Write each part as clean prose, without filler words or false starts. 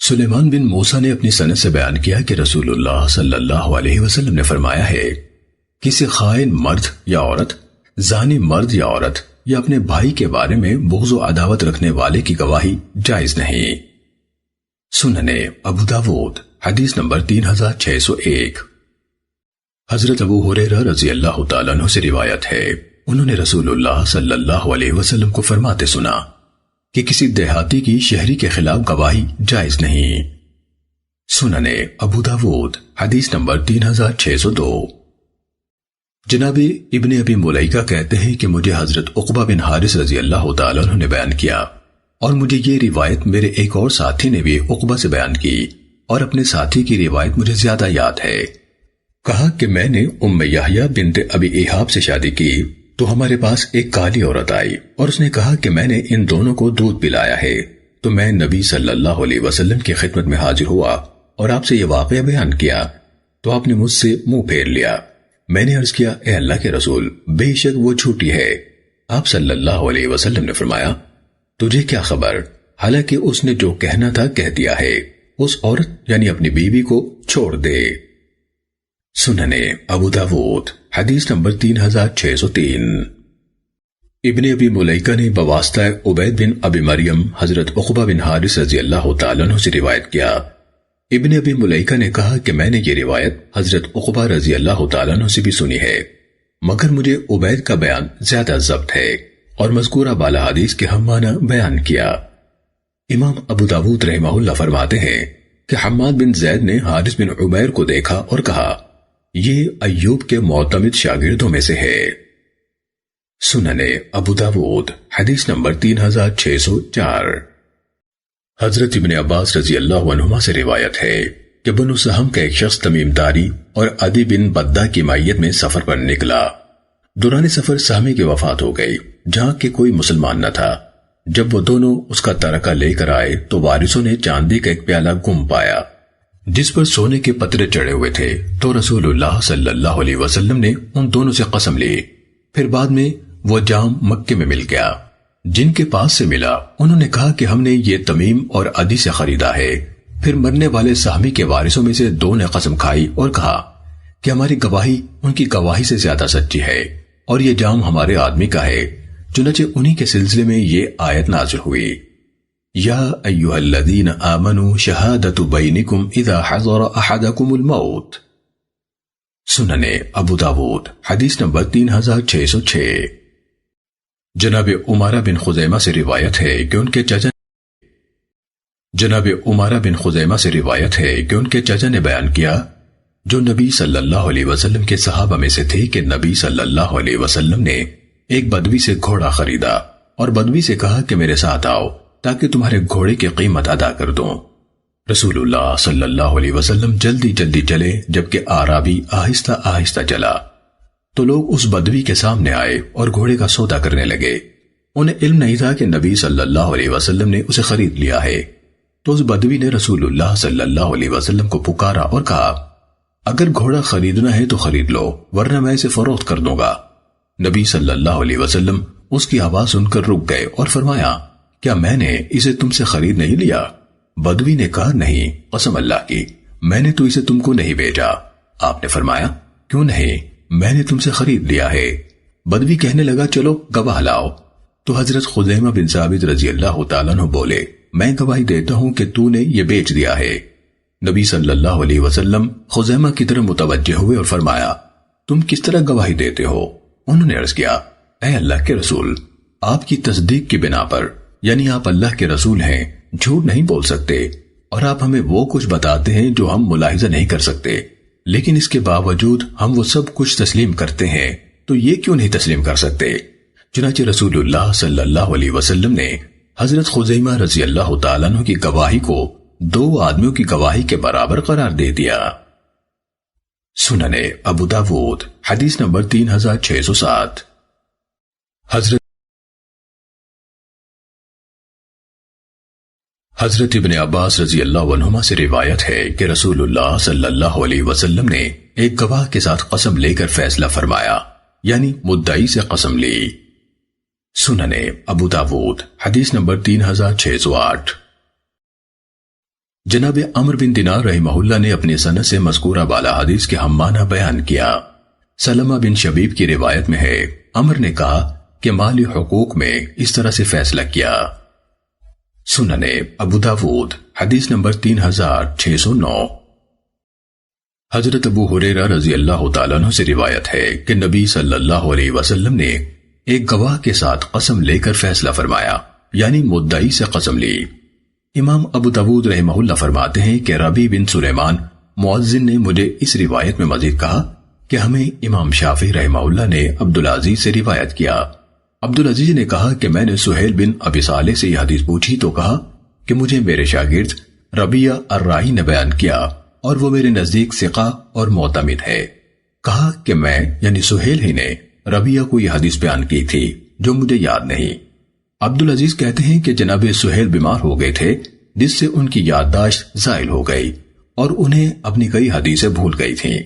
سلیمان بن موسیٰ نے اپنی سند سے بیان کیا کہ رسول اللہ صلی اللہ علیہ وسلم نے فرمایا ہے، کسی خائن مرد یا عورت، زانی مرد یا عورت یا اپنے بھائی کے بارے میں بغض و عداوت رکھنے والے کی گواہی جائز نہیں۔ سننے ابو داود حدیث نمبر 3601۔ حضرت ابو ہریرہ رضی اللہ تعالیٰ عنہ سے روایت ہے، انہوں نے رسول اللہ صلی اللہ علیہ وسلم کو فرماتے سنا کہ کسی دیہاتی کی شہری کے خلاف گواہی جائز نہیں۔ سننے ابو داود حدیث نمبر 3602۔ جناب ابن ابی ملیکہ کہتے ہیں کہ مجھے حضرت عقبہ بن حارث رضی اللہ تعالیٰ عنہ نے بیان کیا، اور مجھے یہ روایت میرے ایک اور ساتھی نے بھی عقبہ سے بیان کی، اور اپنے ساتھی کی روایت مجھے زیادہ یاد ہے۔ کہا کہ میں نے ام یحییٰ بنت ابی ایحاب سے شادی کی تو ہمارے پاس ایک کالی عورت آئی اور اس نے کہا کہ میں نے ان دونوں کو دودھ پلایا ہے، تو میں نبی صلی اللہ علیہ وسلم کی خدمت میں حاضر ہوا اور آپ سے یہ واقعہ بیان کیا، تو آپ نے مجھ سے منہ پھیر لیا۔ میں نے عرض کیا، اے اللہ کے رسول، بے شک وہ جھوٹی ہے۔ آپ صلی اللہ علیہ وسلم نے فرمایا، تجھے کیا خبر، حالانکہ اس نے جو کہنا تھا کہہ دیا ہے، اس عورت یعنی اپنی بیوی کو چھوڑ دے۔ سننے ابو داود حدیث نمبر 3603۔ ابن ابی ملیکہ نے بواسطہ عبید بن ابی مریم حضرت عقبہ بن حارث رضی اللہ تعالیٰ عنہ سے روایت کیا۔ ابن ابی ملیکہ نے کہا کہ میں نے یہ روایت حضرت عقبہ رضی اللہ تعالیٰ عنہ سے بھی سنی ہے، مگر مجھے عبید کا بیان زیادہ ضبط ہے اور مذکورہ بالا حدیث کے ہم معنی بیان کیا۔ امام ابو داود رحمہ اللہ فرماتے ہیں کہ حماد بن زید نے حارث بن عمیر کو دیکھا اور کہا، یہ ایوب کے معتمد شاگردوں میں سے ہے۔ سننے ابو داود حدیث نمبر 3604۔ حضرت ابن عباس رضی اللہ عنہما سے روایت ہے کہ بنو سہم کا ایک شخص تمیم داری اور عدی بن بدہ کی معیت میں سفر پر نکلا۔ دوران سفر سہمی کی وفات ہو گئی، جہاں کہ کوئی مسلمان نہ تھا۔ جب وہ دونوں اس کا ترکہ لے کر آئے تو وارثوں نے چاندی کا ایک پیالہ گم پایا جس پر سونے کے پترے چڑھے ہوئے تھے، تو رسول اللہ صلی اللہ علیہ وسلم نے ان دونوں سے قسم لی۔ پھر بعد میں وہ جام مکے میں مل گیا۔ جن کے پاس سے ملا انہوں نے کہا کہ ہم نے یہ تمیم اور عدی سے خریدا ہے۔ پھر مرنے والے سہمی کے وارثوں میں سے دو نے قسم کھائی اور کہا کہ ہماری گواہی ان کی گواہی سے زیادہ سچی ہے، اور یہ جام ہمارے آدمی کا ہے۔ چنانچہ انہی کے سلسلے میں یہ آیت نازل ہوئی، یا ایھا الذین آمنوا شہادۃ بینکم اذا حضر احدکم الموت۔ سننے ابو داود حدیث نمبر 3606۔ جناب عمارہ بن خزیمہ سے روایت ہے کہ ان کے چچا نے بیان کیا، جو نبی صلی اللہ علیہ وسلم کے صحابہ میں سے تھے، کہ نبی صلی اللہ علیہ وسلم نے ایک بدوی سے گھوڑا خریدا اور بدوی سے کہا کہ میرے ساتھ آؤ تاکہ تمہارے گھوڑے کی قیمت ادا کر دوں۔ رسول اللہ صلی اللہ علیہ وسلم جلدی جلدی چلے، جبکہ اعرابی آہستہ آہستہ چلا۔ تو لوگ اس بدوی کے سامنے آئے اور گھوڑے کا سودا کرنے لگے۔ انہیں علم نہیں تھا کہ نبی صلی اللہ علیہ وسلم نے اسے خرید لیا ہے۔ تو اس بدوی نے رسول اللہ صلی اللہ علیہ وسلم کو پکارا اور کہا، اگر گھوڑا خریدنا ہے تو خرید لو، ورنہ میں اسے فروخت کر دوں گا۔ نبی صلی اللہ علیہ وسلم اس کی آواز سن کر رک گئے اور فرمایا، کیا میں نے اسے تم سے خرید نہیں لیا؟ بدوی نے کہا، نہیں، قسم اللہ کی، میں نے تو اسے تم کو نہیں بھیجا۔ آپ نے فرمایا، کیوں نہیں؟ میں نے تم سے خرید لیا ہے۔ بدوی کہنے لگا، چلو گواہ لاؤ۔ تو حضرت خزیمہ بن ثابت رضی اللہ تعالیٰ عنہ بولے، میں گواہی دیتا ہوں کہ تو نے یہ بیچ دیا ہے۔ نبی صلی اللہ علیہ وسلم خزیمہ کی طرف متوجہ ہوئے اور فرمایا، تم کس طرح گواہی دیتے ہو؟ انہوں نے عرض کیا، اے اللہ کے رسول، آپ کی تصدیق کی بنا پر، یعنی آپ اللہ کے رسول ہیں، جھوٹ نہیں بول سکتے، اور آپ ہمیں وہ کچھ بتاتے ہیں جو ہم ملاحظہ نہیں کر سکتے، لیکن اس کے باوجود ہم وہ سب کچھ تسلیم کرتے ہیں، تو یہ کیوں نہیں تسلیم کر سکتے؟ چنانچہ رسول اللہ صلی اللہ علیہ وسلم نے حضرت خزیمہ رضی اللہ تعالیٰ عنہ کی گواہی کو دو آدمیوں کی گواہی کے برابر قرار دے دیا۔ سننے ابو داود حدیث نمبر 3607۔ حضرت ابن عباس رضی اللہ عنہما سے روایت ہے کہ رسول اللہ صلی اللہ علیہ وسلم نے ایک گواہ کے ساتھ قسم لے کر فیصلہ فرمایا، یعنی مدعی سے قسم لی۔ سننے ابو داود حدیث نمبر 3608۔ جناب عمر بن دینار رحمہ اللہ نے اپنی سند سے مذکورہ بالا حدیث کے ہم معنی بیان کیا۔ سلمہ بن شبیب کی روایت میں ہے، عمر نے کہا کہ مالی حقوق میں اس طرح سے فیصلہ کیا۔ سننے ابو داود حدیث نمبر 3609۔ حضرت ابو ہریرہ رضی اللہ تعالیٰ عنہ سے روایت ہے کہ نبی صلی اللہ علیہ وسلم نے ایک گواہ کے ساتھ قسم لے کر فیصلہ فرمایا، یعنی مدعی سے قسم لی۔ امام ابو داود رحمہ اللہ فرماتے ہیں کہ ربیع بن سلیمان مؤذن نے مجھے اس روایت میں مزید کہا کہ ہمیں امام شافعی رحمہ اللہ نے عبدالعزیز سے روایت کیا۔ عبدالعزیز نے کہا کہ میں نے سہیل بن ابی صالح سے یہ حدیث پوچھی تو کہا کہ مجھے میرے شاگرد ربیعہ الرائی نے بیان کیا اور وہ میرے نزدیک ثقہ اور معتمد ہے۔ کہا کہ میں یعنی سہیل ہی نے ربیعہ کو یہ حدیث بیان کی تھی جو مجھے یاد نہیں۔ عبدالعزیز کہتے ہیں کہ جناب سہیل بیمار ہو گئے تھے جس سے ان کی یادداشت زائل ہو گئی اور انہیں اپنی کئی حدیثیں بھول گئی تھیں۔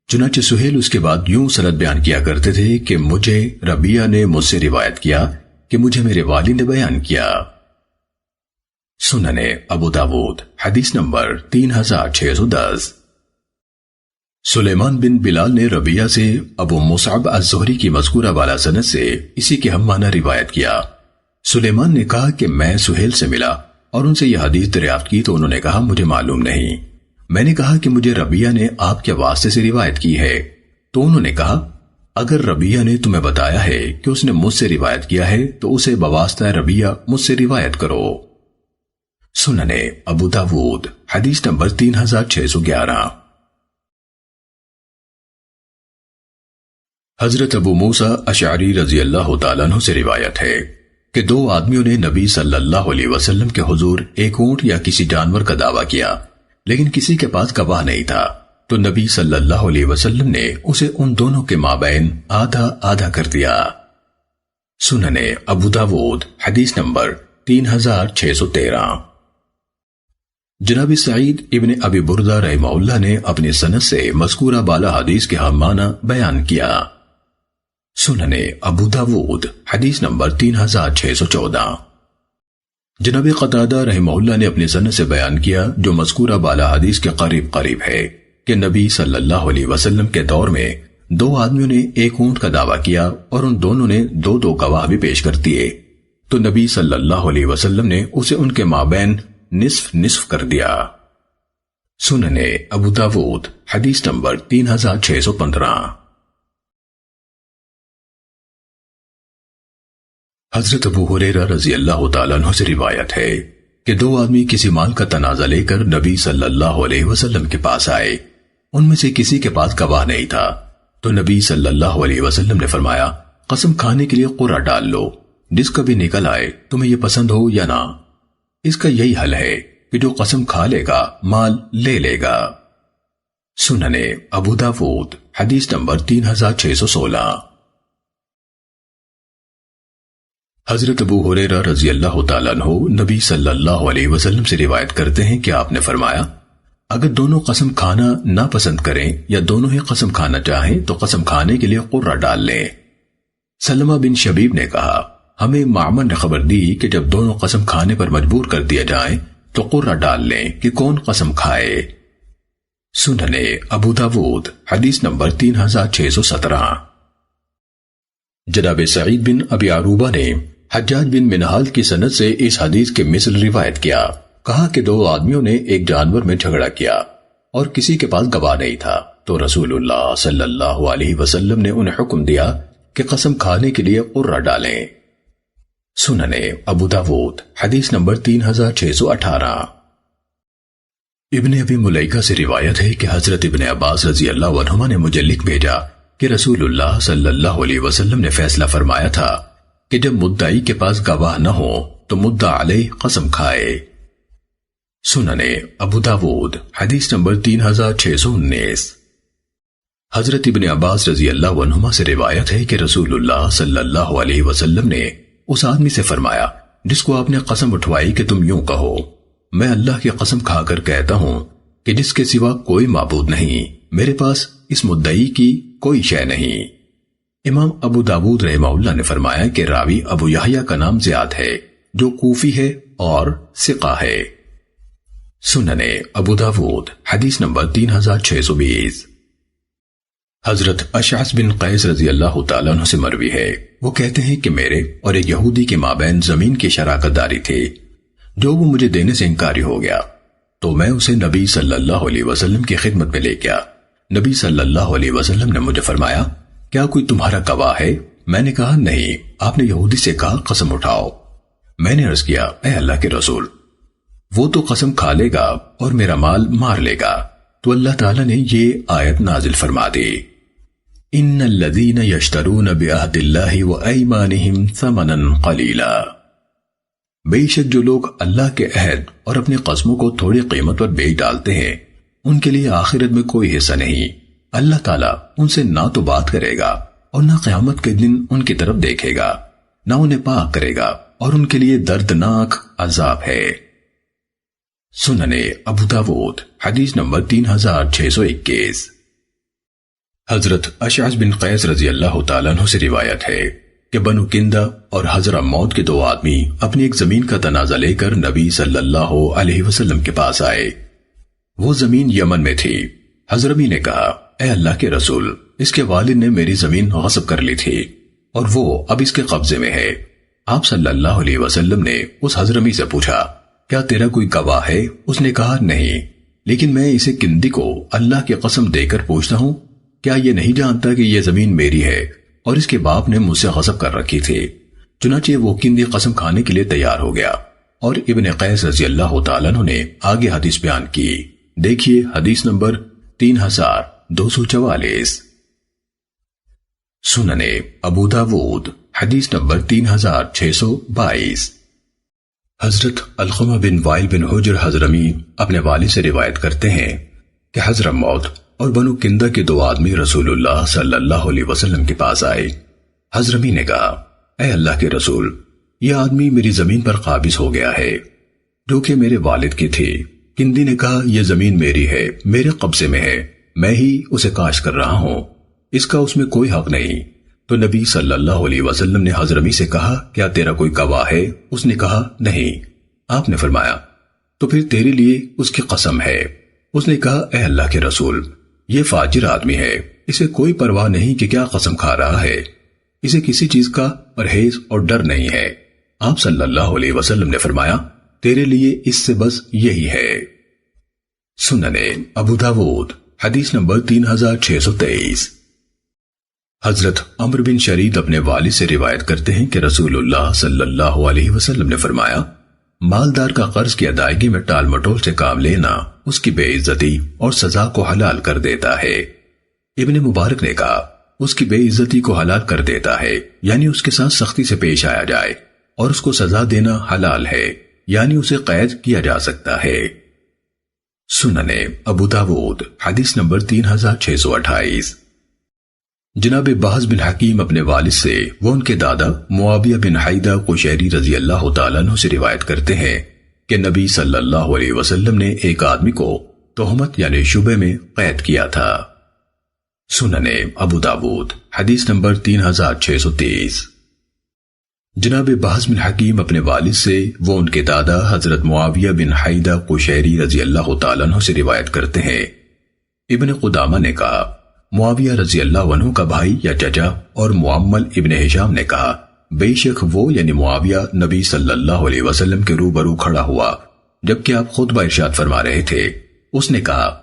چنانچہ سہیل اس کے بعد یوں سند بیان کیا کرتے تھے کہ مجھے ربیعہ نے مجھ سے روایت کیا کہ مجھے میرے والد نے بیان کیا۔ سننے ابو داود حدیث نمبر 3610۔ سلیمان بن بلال نے ربیعہ سے ابو مصعب الزہری کی مذکورہ والا سند سے اسی کے ہم معنی روایت کیا۔ سلیمان نے کہا کہ میں سہیل سے ملا اور ان سے یہ حدیث دریافت کی تو انہوں نے کہا مجھے معلوم نہیں۔ میں نے کہا کہ مجھے ربیعہ نے آپ کے واسطے سے روایت کی ہے تو انہوں نے کہا اگر ربیعہ نے تمہیں بتایا ہے کہ اس نے مجھ سے روایت کیا ہے تو اسے بواسطہ ربیعہ مجھ سے روایت کرو۔ سننے ابو داود حدیث نمبر 3611۔ حضرت ابو موسیٰ اشعری رضی اللہ تعالیٰ عنہ سے روایت ہے کہ دو آدمیوں نے نبی صلی اللہ علیہ وسلم کے حضور ایک اونٹ یا کسی جانور کا دعویٰ کیا لیکن کسی کے پاس گواہ نہیں تھا تو نبی صلی اللہ علیہ وسلم نے اسے ان دونوں کے مابین آدھا آدھا کر دیا۔ سننے ابو داود حدیث نمبر 3613۔ جناب سعید ابن ابی بردہ رحمہ اللہ نے اپنی سند سے مذکورہ بالا حدیث کے ہم معنی بیان کیا۔ سننے ابو داود حدیث نمبر 3614۔ جناب قتادہ رحمہ اللہ نے اپنی سند سے بیان کیا جو مذکورہ بالا حدیث کے قریب ہے کہ نبی صلی اللہ علیہ وسلم کے دور میں دو آدمیوں نے ایک اونٹ کا دعویٰ کیا اور ان دونوں نے دو دو گواہ بھی پیش کر دیے تو نبی صلی اللہ علیہ وسلم نے اسے ان کے مابین نصف نصف کر دیا۔ سننے ابو داود حدیث نمبر 3615۔ حضرت ابو ہریرہ رضی اللہ تعالیٰ عنہ سے روایت ہے کہ دو آدمی کسی مال کا تنازع لے کر نبی صلی اللہ علیہ وسلم کے پاس آئے۔ ان میں سے کسی کے پاس گواہ نہیں تھا تو نبی صلی اللہ علیہ وسلم نے فرمایا قسم کھانے کے لیے قرعہ ڈال لو، جس کا بھی نکل آئے تمہیں یہ پسند ہو یا نہ، اس کا یہی حل ہے کہ جو قسم کھا لے گا مال لے لے گا۔ سننے ابو داود حدیث نمبر 3616۔ حضرت ابو ہریرہ رضی اللہ تعالیٰ عنہ نبی صلی اللہ علیہ وسلم سے روایت کرتے ہیں کہ آپ نے فرمایا اگر دونوں قسم کھانا ناپسند کریں یا دونوں ہی قسم کھانا چاہیں تو قسم کھانے کے لیے قرعہ ڈال لیں۔ سلمہ بن شبیب نے کہا ہمیں معمر نے خبر دی کہ جب دونوں قسم کھانے پر مجبور کر دیا جائیں تو قرعہ ڈال لیں کہ کون قسم کھائے۔ سننے ابو داود حدیث نمبر 3617۔ جناب سعید بن ابی عروبہ نے حجاج بن منہال کی سند سے اس حدیث کے مثل روایت کیا۔ کہا کہ دو آدمیوں نے ایک جانور میں جھگڑا کیا اور کسی کے پاس گواہ نہیں تھا تو رسول اللہ صلی اللہ علیہ وسلم نے انہیں حکم دیا کہ قسم کھانے کے لیے قرعہ ڈالیں۔ سننے ابو داود حدیث نمبر 3618۔ ابن ابی ملیکہ سے روایت ہے کہ حضرت ابن عباس رضی اللہ عنہما نے مجھے لکھ بھیجا کہ رسول اللہ صلی اللہ علیہ وسلم نے فیصلہ فرمایا تھا کہ جب مدعی کے پاس گواہ نہ ہو تو مدعا علیہ قسم کھائے۔ سننے ابو داود حدیث نمبر 3619۔ حضرت ابن عباس رضی اللہ عنہما سے روایت ہے کہ رسول اللہ صلی اللہ علیہ وسلم نے اس آدمی سے فرمایا جس کو آپ نے قسم اٹھوائی کہ تم یوں کہو میں اللہ کی قسم کھا کر کہتا ہوں کہ جس کے سوا کوئی معبود نہیں، میرے پاس اس مدعی کی کوئی شے نہیں۔ امام ابو داود رحمہ اللہ نے فرمایا کہ راوی ابو یحییٰ کا نام زیاد ہے جو کوفی ہے اور ثقہ ہے۔ سننے ابو داود حدیث نمبر 3620۔ حضرت اشعث بن قیس رضی اللہ تعالیٰ عنہ سے مروی ہے، وہ کہتے ہیں کہ میرے اور ایک یہودی کے مابین زمین کی شراکت داری تھی، جو وہ مجھے دینے سے انکاری ہو گیا، تو میں اسے نبی صلی اللہ علیہ وسلم کی خدمت میں لے گیا۔ نبی صلی اللہ علیہ وسلم نے مجھے فرمایا، کیا کوئی تمہارا گواہ ہے؟ میں نے کہا نہیں۔ آپ نے یہودی سے کہا قسم اٹھاؤ۔ میں نے عرض کیا، اے اللہ کے رسول، وہ تو قسم کھا لے گا اور میرا مال مار لے گا۔ تو اللہ تعالیٰ نے یہ آیت نازل فرما دی، ان الذین یشترون بعہد اللہ وایمانہم ثمنا قلیلا۔ بے شک جو لوگ اللہ کے عہد اور اپنی قسموں کو تھوڑی قیمت پر بیچ ڈالتے ہیں، ان کے لیے آخرت میں کوئی حصہ نہیں۔ اللہ تعالیٰ ان سے نہ تو بات کرے گا اور نہ قیامت کے دن ان کی طرف دیکھے گا، نہ انہیں پاک کرے گا، اور ان کے لیے دردناک عذاب ہے۔ سننے ابو داود حدیث نمبر 3621۔ حضرت اشعث بن قیس رضی اللہ تعالیٰ عنہ سے روایت ہے کہ بنو کندہ اور حضرہ موت کے دو آدمی اپنی ایک زمین کا تنازع لے کر نبی صلی اللہ علیہ وسلم کے پاس آئے۔ وہ زمین یمن میں تھی۔ حضرمی نے کہا، اے اللہ کے رسول، اس کے والد نے میری زمین غصب کر لی تھی اور وہ اب اس کے قبضے میں ہے۔ آپ صلی اللہ علیہ وسلم نے اس حضرمی سے پوچھا، کیا تیرا کوئی گواہ ہے؟ اس نے کہا، نہیں، لیکن میں اسے کندی کو اللہ کی قسم دے کر پوچھتا ہوں، کیا یہ نہیں جانتا کہ یہ زمین میری ہے اور اس کے باپ نے مجھ سے غصب کر رکھی تھی؟ چنانچہ وہ کندی قسم کھانے کے لیے تیار ہو گیا، اور ابن قیس رضی اللہ تعالیٰ عنہ نے آگے حدیث بیان کی۔ دیکھیے حدیث نمبر 3244۔ سننے ابو داود حدیث نمبر 3622۔ حضرت علقمہ بن وائل بن حجر حضرمی اپنے والد سے روایت کرتے ہیں کہ حضرت موت اور بنو کندہ کے دو آدمی رسول اللہ صلی اللہ علیہ وسلم کے پاس آئے۔ حضرمی نے کہا، اے اللہ کے رسول، یہ آدمی میری زمین پر قابض ہو گیا ہے جو کہ میرے والد کی تھی۔ کندی نے کہا، یہ زمین میری ہے، میرے قبضے میں ہے، میں ہی اسے کاشت کر رہا ہوں، اس کا اس میں کوئی حق نہیں۔ تو نبی صلی اللہ علیہ وسلم نے حضرمی سے کہا، کیا تیرا کوئی گواہ ہے؟ اس نے کہا، نہیں۔ آپ نے فرمایا، تو پھر تیرے لیے اس کی قسم ہے۔ اس نے کہا، اے اللہ کے رسول، یہ فاجر آدمی ہے، اسے کوئی پرواہ نہیں کہ کیا قسم کھا رہا ہے، اسے کسی چیز کا پرہیز اور ڈر نہیں ہے۔ آپ صلی اللہ علیہ وسلم نے فرمایا، تیرے لیے اس سے بس یہی ہے۔ سننے ابو داود حدیث نمبر 3623۔ حضرت عمرو بن شرید اپنے والد سے روایت کرتے ہیں کہ رسول اللہ صلی اللہ علیہ وسلم نے فرمایا، مالدار کا قرض کی ادائیگی میں ٹال مٹول سے کام لینا اس کی بے عزتی اور سزا کو حلال کر دیتا ہے۔ ابن مبارک نے کہا، اس کی بے عزتی کو حلال کر دیتا ہے، یعنی اس کے ساتھ سختی سے پیش آیا جائے، اور اس کو سزا دینا حلال ہے، یعنی اسے قید کیا جا سکتا ہے۔ سننے ابو داود حدیث نمبر 3628۔ جناب بحث بن حکیم اپنے والد سے، وہ ان کے دادا معاویہ بن حیدہ قشیری رضی اللہ تعالیٰ عنہ سے روایت کرتے ہیں کہ نبی صلی اللہ علیہ وسلم نے ایک آدمی کو تہمت یعنی شبہ میں قید کیا تھا۔ سننے ابو داود حدیث نمبر 3630۔ جناب بحث بن حکیم اپنے والد سے، وہ ان کے دادا حضرت معاویہ بن حیدہ قشیری رضی اللہ تعالیٰ عنہ سے روایت کرتے ہیں۔ ابن قدامہ نے کہا، معاویہ رضی اللہ عنہ کا بھائی یا چچا، اور معمل ابن ہشام نے کہا، بے شک وہ یعنی معاویہ نبی صلی اللہ علیہ وسلم کے روبرو کھڑا ہوا جبکہ آپ خطبہ ارشاد فرما رہے تھے۔ اس نے کہا،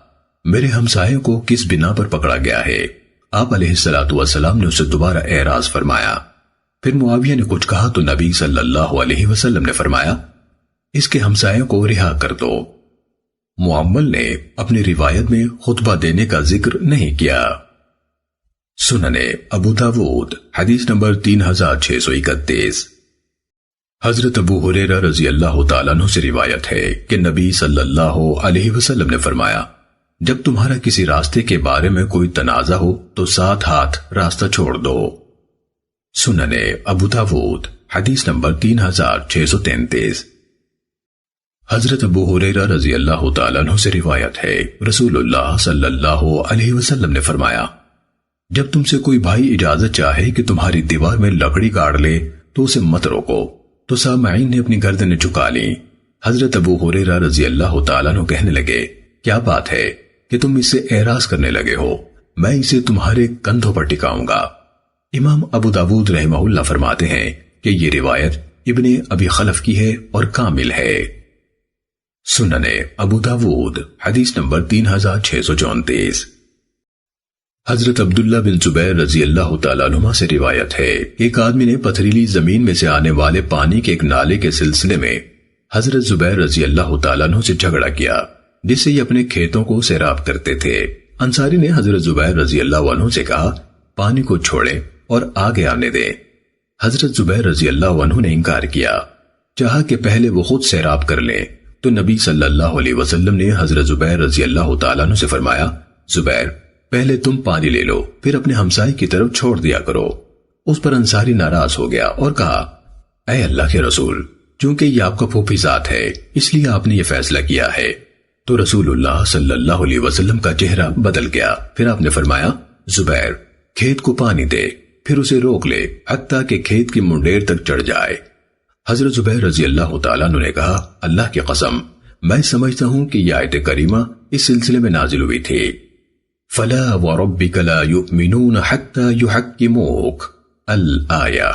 میرے ہمسائے کو کس بنا پر پکڑا گیا ہے؟ آپ علیہ الصلوۃ والسلام نے اسے دوبارہ اعراض فرمایا۔ پھر معاویہ نے کچھ کہا تو نبی صلی اللہ علیہ وسلم نے فرمایا، اس کے ہمسائے کو رہا کر دو۔ معمل نے اپنی روایت میں خطبہ دینے کا ذکر نہیں کیا۔ سننے ابو داود حدیث نمبر 3631۔ حضرت ابو ہریرہ رضی اللہ تعالیٰ عنہ سے روایت ہے کہ نبی صلی اللہ علیہ وسلم نے فرمایا، جب تمہارا کسی راستے کے بارے میں کوئی تنازع ہو تو 7 ہاتھ راستہ چھوڑ دو۔ سننے ابو داود حدیث نمبر 3633۔ حضرت ابو ہریرہ رضی اللہ تعالیٰ عنہ سے روایت ہے، رسول اللہ صلی اللہ علیہ وسلم نے فرمایا، جب تم سے کوئی بھائی اجازت چاہے کہ تمہاری دیوار میں لکڑی گاڑ لے تو اسے مت روکو۔ تو سامعین نے اپنی گردنیں جھکا لیں۔ حضرت ابو ہریرہ رضی اللہ تعالیٰ عنہ کہنے لگے کیا بات ہے کہ تم اس سے اعراض کرنے لگے ہو؟ میں اسے تمہارے کندھوں پر ٹکاؤں گا۔ امام ابو داود رحمہ اللہ فرماتے ہیں کہ یہ روایت ابن ابی خلف کی ہے اور کامل ہے۔ سنن ابو داود حدیث نمبر 3634۔ حضرت عبداللہ بن زبیر رضی اللہ تعالیٰ عنہ سے روایت ہے کہ ایک آدمی نے پتھریلی زمین میں سے آنے والے پانی کے ایک نالے کے سلسلے میں حضرت زبیر رضی اللہ تعالیٰ عنہ سے جھگڑا کیا جس سے یہ اپنے کھیتوں کو سیراب کرتے تھے۔ انصاری نے حضرت زبیر رضی اللہ عنہ سے کہا پانی کو چھوڑیں اور آگے آنے دیں۔ حضرت زبیر رضی اللہ عنہ نے انکار کیا، چاہا کہ پہلے وہ خود سیراب کر لیں، تو نبی صلی اللہ علیہ وسلم نے حضرت زبیر رضی اللہ تعالیٰ عنہ سے فرمایا زبیر پہلے تم پانی لے لو پھر اپنے ہمسائے کی طرف چھوڑ دیا کرو۔ اس پر انصاری ناراض ہو گیا اور کہا اے اللہ کے رسول، چونکہ یہ آپ کا پھوپھی ذات ہے اس لیے آپ نے یہ فیصلہ کیا ہے۔ تو رسول اللہ صلی اللہ علیہ وسلم کا چہرہ بدل گیا، پھر آپ نے فرمایا زبیر کھیت کو پانی دے پھر اسے روک لے حتیٰ کہ کھیت کی منڈیر تک چڑھ جائے۔ حضرت زبیر رضی اللہ تعالیٰ عنہ نے کہا اللہ کی قسم میں سمجھتا ہوں کہ یہ آیت کریمہ اس سلسلے میں نازل ہوئی تھی فَلَا وَرَبِّكَ لَا يُؤْمِنُونَ حَتَّى يُحَكِّمُوكَ الآیہ،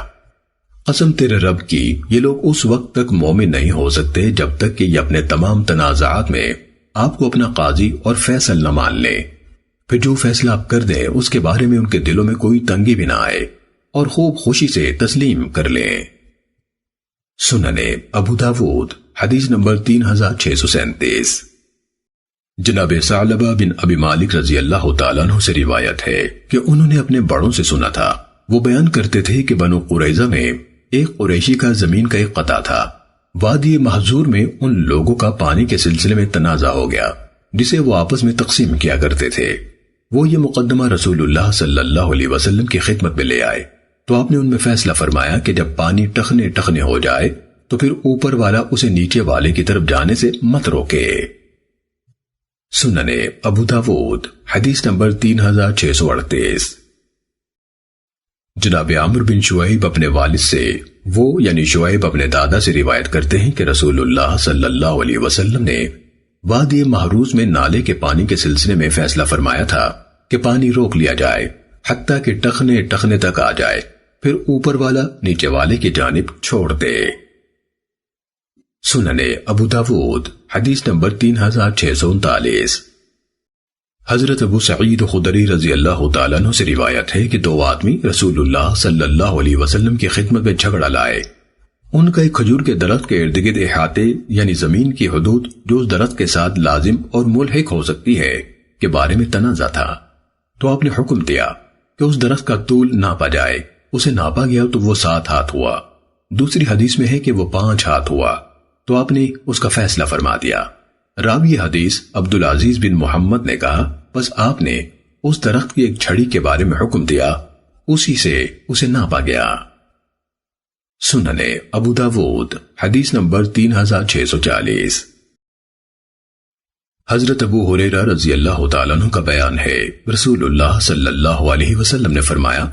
قسم تیرے رب کی یہ لوگ اس وقت تک مومن نہیں ہو سکتے جب تک کہ یہ اپنے تمام تنازعات میں آپ کو اپنا قاضی اور فیصل نہ مان لیں، پھر جو فیصلہ آپ کر دیں اس کے بارے میں ان کے دلوں میں کوئی تنگی بھی نہ آئے اور خوب خوشی سے تسلیم کر لیں۔ سنن ابو داود حدیث نمبر 3637۔ جناب ثعلبہ بن ابی مالک رضی اللہ تعالیٰ عنہ سے روایت ہے کہ انہوں نے اپنے بڑوں سے سنا تھا، وہ بیان کرتے تھے کہ بنو قریظہ میں ایک قریشی کا زمین کا ایک قطع تھا۔ وادی محظور میں ان لوگوں کا پانی کے سلسلے میں تنازع ہو گیا جسے وہ آپس میں تقسیم کیا کرتے تھے۔ وہ یہ مقدمہ رسول اللہ صلی اللہ علیہ وسلم کی خدمت میں لے آئے تو آپ نے ان میں فیصلہ فرمایا کہ جب پانی ٹخنے ٹخنے ہو جائے تو پھر اوپر والا اسے نیچے والے کی طرف جانے سے مت روکے۔ سنن ابو داود حدیث نمبر 3638۔ جناب عمرو بن شعیب اپنے والد سے، وہ یعنی شعیب اپنے دادا سے روایت کرتے ہیں کہ رسول اللہ صلی اللہ علیہ وسلم نے وادی محروز میں نالے کے پانی کے سلسلے میں فیصلہ فرمایا تھا کہ پانی روک لیا جائے حتیٰ کہ ٹخنے ٹخنے تک آ جائے، پھر اوپر والا نیچے والے کی جانب چھوڑ دے۔ سنن ابو داود حدیث نمبر 3639۔ حضرت ابو سعید خدری رضی اللہ تعالیٰ عنہ سے روایت ہے کہ دو آدمی رسول اللہ صلی اللہ علیہ وسلم کی خدمت میں جھگڑا لائے۔ ان کا ایک کھجور کے درخت کے ارد گرد احاطے یعنی زمین کی حدود جو اس درخت کے ساتھ لازم اور ملحق ہو سکتی ہے کے بارے میں تنازع تھا، تو آپ نے حکم دیا کہ اس درخت کا طول ناپا جائے۔ اسے ناپا گیا تو وہ 7 ہاتھ ہوا، دوسری حدیث میں ہے کہ وہ 5 ہاتھ ہوا، تو آپ نے اس کا فیصلہ فرما دیا۔ راوی حدیث عبدالعزیز بن محمد نے کہا بس آپ نے اس درخت کی ایک چھڑی کے بارے میں حکم دیا، اسی سے اسے ناپا گیا۔ سنن ابو داود حدیث نمبر 3640۔ حضرت ابو ہریرہ رضی اللہ تعالیٰ عنہ کا بیان ہے، رسول اللہ صلی اللہ علیہ وسلم نے فرمایا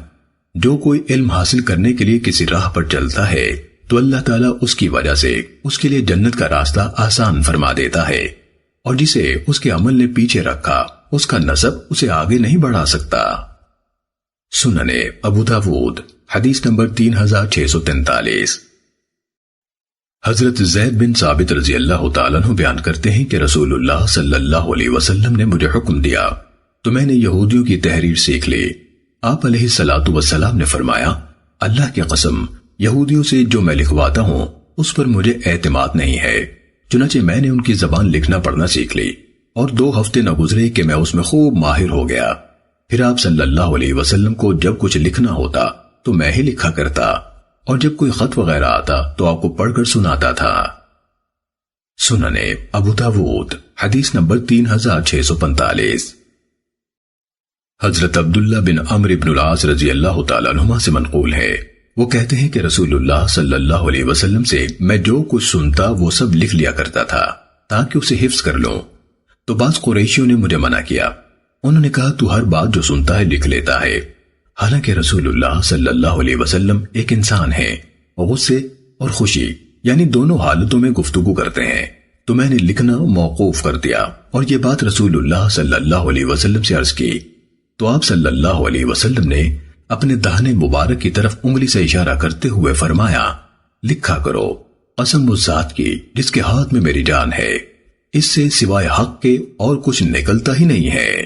جو کوئی علم حاصل کرنے کے لیے کسی راہ پر چلتا ہے تو اللہ تعالیٰ اس کی وجہ سے اس کے لیے جنت کا راستہ آسان فرما دیتا ہے، اور جسے اس کے عمل نے پیچھے رکھا اس کا نسب اسے آگے نہیں بڑھا سکتا۔ سنن ابو داود حدیث نمبر 3643۔ حضرت زید بن ثابت رضی اللہ تعالیٰ عنہ بیان کرتے ہیں کہ رسول اللہ صلی اللہ علیہ وسلم نے مجھے حکم دیا تو میں نے یہودیوں کی تحریر سیکھ لی۔ آپ علیہ الصلوۃ والسلام نے فرمایا اللہ کی قسم یہودیوں سے جو میں لکھواتا ہوں اس پر مجھے اعتماد نہیں ہے، چنانچہ میں نے ان کی زبان لکھنا پڑھنا سیکھ لی اور 2 ہفتے نہ گزرے کہ میں اس میں خوب ماہر ہو گیا۔ پھر آپ صلی اللہ علیہ وسلم کو جب کچھ لکھنا ہوتا تو میں ہی لکھا کرتا، اور جب کوئی خط وغیرہ آتا تو آپ کو پڑھ کر سناتا تھا۔ سنن ابو داود حدیث نمبر 3645۔ حضرت عبداللہ بن عمرو بن العاص رضی اللہ تعالیٰ عنہما سے منقول ہے، وہ کہتے ہیں کہ رسول اللہ صلی اللہ علیہ وسلم سے میں جو کچھ سنتا وہ سب لکھ لیا کرتا تھا تاکہ اسے حفظ کر لوں۔ تو بعض قریشیوں نے مجھے منع کیا، انہوں نے کہا تو ہر بات جو سنتا ہے لکھ لیتا ہے، حالانکہ رسول اللہ صلی اللہ علیہ وسلم ایک انسان ہے، غصے اور خوشی یعنی دونوں حالتوں میں گفتگو کرتے ہیں، تو میں نے لکھنا موقوف کر دیا اور یہ بات رسول اللہ صلی اللہ علیہ وسلم سے عرض کی، تو آپ صلی اللہ علیہ وسلم نے اپنے دہنے مبارک کی طرف انگلی سے اشارہ کرتے ہوئے فرمایا، لکھا کرو، قسم اس ذات کی جس کے ہاتھ میں میری جان ہے، اس سے سوائے حق کے اور کچھ نکلتا ہی نہیں ہے۔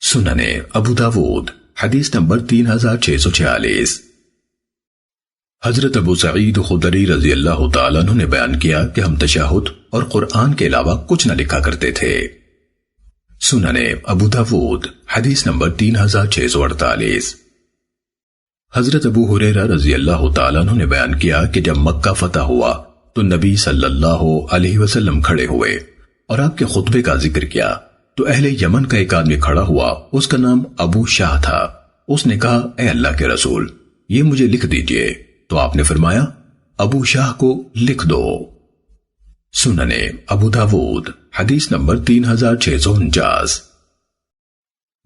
سننے ابو داود حدیث نمبر 3646۔ حضرت ابو سعید خدری رضی اللہ تعالیٰ عنہ نے بیان کیا کہ ہم تشہد اور قرآن کے علاوہ کچھ نہ لکھا کرتے تھے۔ سننے ابو داود حدیث نمبر 3648۔ حضرت ابو ہریرہ رضی اللہ تعالیٰ عنہ نے بیان کیا کہ جب مکہ فتح ہوا تو نبی صلی اللہ علیہ وسلم کھڑے ہوئے اور آپ کے خطبے کا ذکر کیا تو اہل یمن کا ایک آدمی کھڑا ہوا، اس کا نام ابو شاہ تھا۔ اس نے کہا، اے اللہ کے رسول، یہ مجھے لکھ دیجئے، تو آپ نے فرمایا، ابو شاہ کو لکھ دو۔ سننے ابو داود حدیث نمبر 3649۔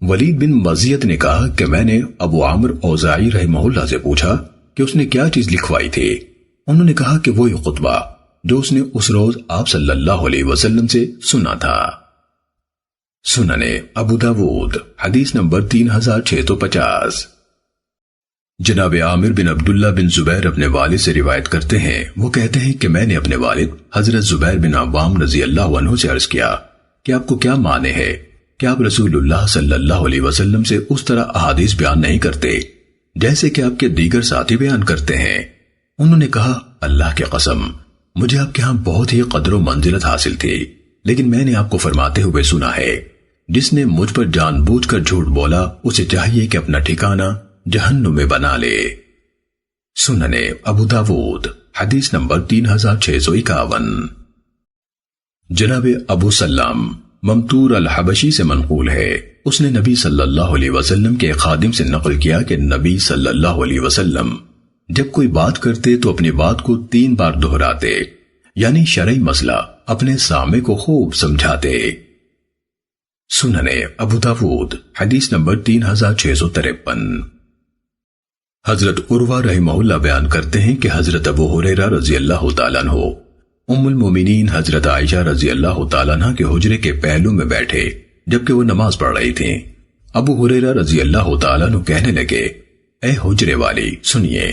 ولید بن مزید نے کہا کہ میں نے ابو عامر اوزاعی رحمہ اللہ سے پوچھا کہ اس نے کیا چیز لکھوائی تھی۔ انہوں نے کہا کہ وہی خطبہ جو اس نے اس روز آپ صلی اللہ علیہ وسلم سے سنا تھا۔ سننے ابو داود حدیث نمبر 3650۔ جناب عامر بن عبداللہ بن زبیر اپنے والد سے روایت کرتے ہیں، وہ کہتے ہیں کہ میں نے اپنے والد حضرت زبیر بن عوام رضی اللہ عنہ سے عرض کیا کہ آپ کو کیا معنی ہے کہ آپ رسول اللہ صلی اللہ علیہ وسلم سے اس طرح احادیث بیان نہیں کرتے جیسے کہ آپ کے دیگر ساتھی بیان کرتے ہیں۔ انہوں نے کہا، اللہ کی قسم، مجھے آپ کے ہاں بہت ہی قدر و منزلت حاصل تھی، لیکن میں نے آپ کو فرماتے ہوئے سنا ہے، جس نے مجھ پر جان بوجھ کر جھوٹ بولا اسے چاہیے کہ اپنا ٹھکانہ جہنم میں بنا لے۔ سننے ابو داود حدیث نمبر 3651۔ جناب ابو سلام ممتور الحبشی سے منقول ہے، اس نے نبی صلی اللہ علیہ وسلم کے خادم سے نقل کیا کہ نبی صلی اللہ علیہ وسلم جب کوئی بات کرتے تو اپنی بات کو 3 بار دہراتے، یعنی شرعی مسئلہ اپنے سامع کو خوب سمجھاتے۔ سننے ابو داود حدیث نمبر 3653۔ حضرت عروہ رحمہ اللہ بیان کرتے ہیں کہ حضرت ابو ہریرہ رضی اللہ تعالیٰ عنہ ام المومنین حضرت عائشہ رضی اللہ تعالیٰ عنہ کے حجرے کے پہلو میں بیٹھے جبکہ وہ نماز پڑھ رہی تھیں۔ ابو ہریرہ رضی اللہ تعالیٰ عنہ کہنے لگے، اے حجرے والی سنیے۔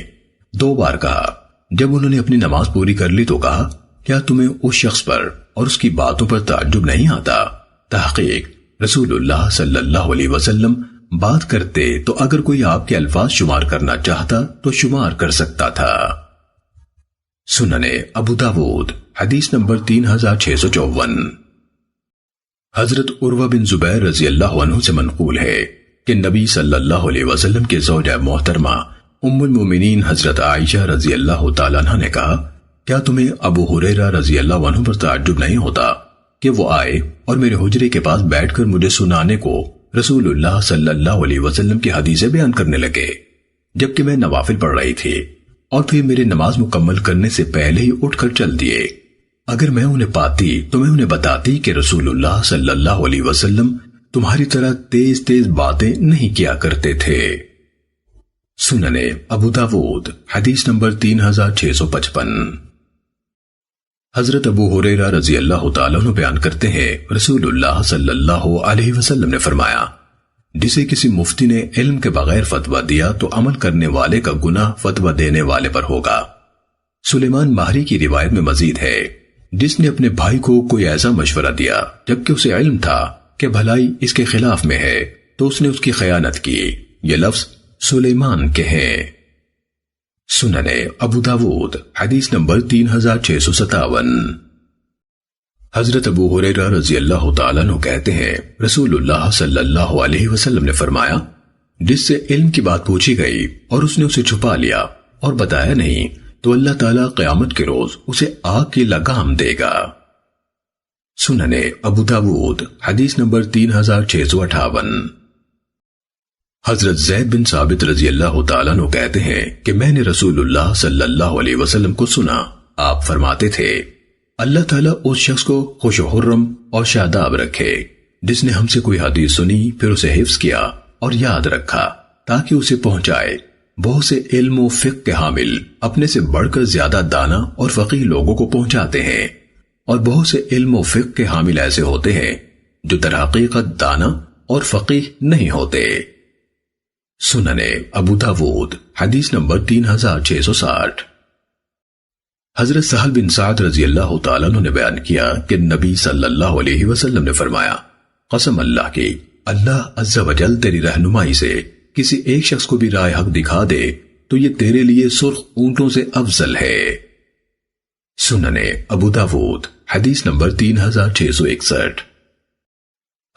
2 بار کہا۔ جب انہوں نے اپنی نماز پوری کر لی تو کہا، کیا تمہیں اس شخص پر اور اس کی باتوں پر تعجب نہیں آتا؟ تحقیق رسول اللہ صلی اللہ علیہ وسلم بات کرتے تو اگر کوئی آپ کے الفاظ شمار کرنا چاہتا تو شمار کر سکتا تھا۔ سننے ابو داود حدیث نمبر 3654۔ حضرت عروہ بن زبیر رضی اللہ عنہ سے منقول ہے کہ نبی صلی اللہ علیہ وسلم کے زوجہ محترمہ ام المومنین حضرت عائشہ رضی اللہ تعالیٰ عنہ نے کہا، کیا تمہیں ابو ہریرہ رضی اللہ عنہ پر تعجب نہیں ہوتا کہ وہ آئے اور میرے حجرے کے پاس بیٹھ کر مجھے سنانے کو رسول اللہ صلی اللہ علیہ وسلم کی حدیثیں بیان کرنے لگے جبکہ میں نوافل پڑھ رہی تھی، اور پھر میری نماز مکمل کرنے سے پہلے ہی اٹھ کر چل دیے۔ اگر میں انہیں پاتی تو میں انہیں بتاتی کہ رسول اللہ صلی اللہ علیہ وسلم تمہاری طرح تیز تیز باتیں نہیں کیا کرتے تھے۔ سننے ابو داود حدیث نمبر 3655۔ حضرت ابو ہریرہ رضی اللہ تعالیٰ عنہ بیان کرتے ہیں، رسول اللہ صلی اللہ علیہ وسلم نے فرمایا، جسے کسی مفتی نے علم کے بغیر فتویٰ دیا تو عمل کرنے والے کا گناہ فتویٰ دینے والے پر ہوگا۔ سلیمان ماہری کی روایت میں مزید ہے، جس نے اپنے بھائی کو کوئی ایسا مشورہ دیا جبکہ اسے علم تھا کہ بھلائی اس کے خلاف میں ہے تو اس نے اس کی خیانت کی۔ یہ لفظ سلیمان کے ہیں۔ سننے ابو داود حدیث نمبر 3657۔ حضرت ابو ہریرہ رضی اللہ تعالیٰ عنہ کہتے ہیں، رسول اللہ صلی اللہ علیہ وسلم نے فرمایا، جس سے علم کی بات پوچھی گئی اور اس نے اسے چھپا لیا اور بتایا نہیں تو اللہ تعالیٰ قیامت کے روز اسے آگ کی لگام دے گا۔ سننے ابو داود حدیث نمبر 3658۔ حضرت زید بن ثابت رضی اللہ تعالیٰ عنہ کہتے ہیں کہ میں نے رسول اللہ صلی اللہ علیہ وسلم کو سنا، آپ فرماتے تھے، اللہ تعالیٰ اس شخص کو خوش و خرم اور شاداب رکھے جس نے ہم سے کوئی حدیث سنی پھر اسے حفظ کیا اور یاد رکھا تاکہ اسے پہنچائے، بہت سے علم و فقہ کے حامل اپنے سے بڑھ کر زیادہ دانا اور فقیہ لوگوں کو پہنچاتے ہیں، اور بہت سے علم و فقہ کے حامل ایسے ہوتے ہیں جو در حقیقت دانا اور فقیہ نہیں ہوتے۔ سننے ابو داود حدیث نمبر 3660۔ حضرت سہل بن سعد رضی اللہ تعالیٰ عنہ نے بیان کیا کہ نبی صلی اللہ علیہ وسلم نے فرمایا، قسم اللہ کی، اللہ عز و جل تیری رہنمائی سے کسی ایک شخص کو بھی راہ حق دکھا دے تو یہ تیرے لیے سرخ اونٹوں سے افضل ہے۔ سننے ابو داود حدیث نمبر 3661۔